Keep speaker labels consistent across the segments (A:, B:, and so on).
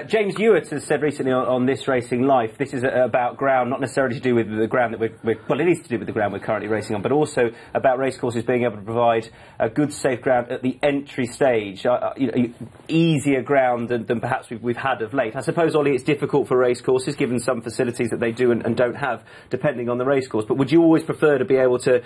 A: James Ewart has said recently on This Racing Life, this is about ground, not necessarily to do with the ground that well, it is to do with the ground we're currently racing on, but also about racecourses being able to provide a good, safe ground at the entry stage, easier ground than perhaps we've had of late. I suppose, Ollie, it's difficult for racecourses, given some facilities that they do and don't have, depending on the racecourse. But would you always prefer to be able to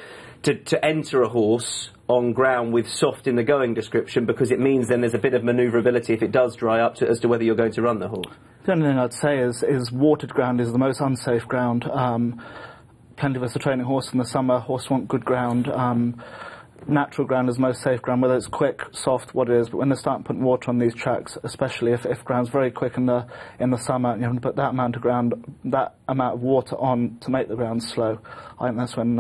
A: enter a horse on ground with soft in the going description, because it means then there's a bit of manoeuvrability if it does dry up as to whether you're going to run the horse?
B: The only thing I'd say is watered ground is the most unsafe ground. Plenty of us are training horses in the summer. Horses want good ground. Natural ground is most safe ground, whether it's quick, soft, what it is. But when they start putting water on these tracks, especially if ground's very quick in the summer, and you have to put that amount of water on to make the ground slow, I think that's when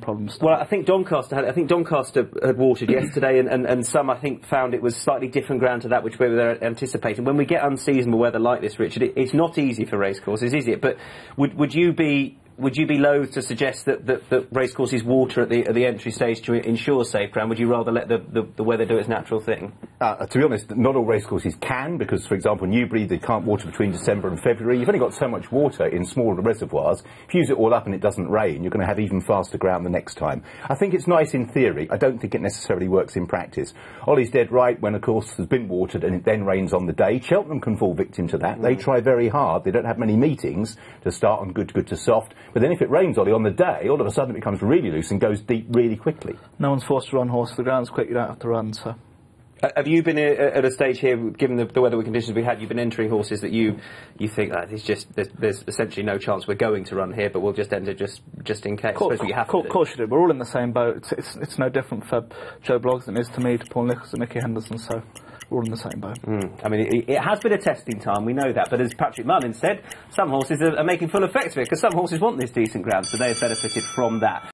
B: problems start.
A: Well, I think Doncaster had watered yesterday, and some, I think, found it was slightly different ground to that which we were anticipating. When we get unseasonable weather like this, Richard, it's not easy for racecourses, is it? But would you be loath to suggest that racecourses water at the entry stage to ensure safe ground? Would you rather let the weather do its natural thing?
C: To be honest, not all racecourses can, because, for example, Newbury, they can't water between December and February. You've only got so much water in smaller reservoirs. If you use it all up and it doesn't rain, you're going to have even faster ground the next time. I think it's nice in theory. I don't think it necessarily works in practice. Ollie's dead right. When a course has been watered and it then rains on the day, Cheltenham can fall victim to that. They try very hard. They don't have many meetings to start on good to soft. But then if it rains, Ollie, on the day, all of a sudden it becomes really loose and goes deep really quickly.
B: No one's forced to run horse. The ground's quick, you don't have to run, so...
A: Have you been at a stage here, given the weather conditions we had, you've been entering horses that you think that there's essentially no chance we're going to run here, but we'll just enter just in case? Of
B: course you do. We're all in the same boat. It's no different for Joe Bloggs than it is to me, to Paul Nicholls and Nicky Henderson, so we're all in the same boat.
A: I mean, it has been a testing time, we know that, but as Patrick Mullins said, some horses are making full effects of it, because some horses want this decent ground, so they have benefited from that.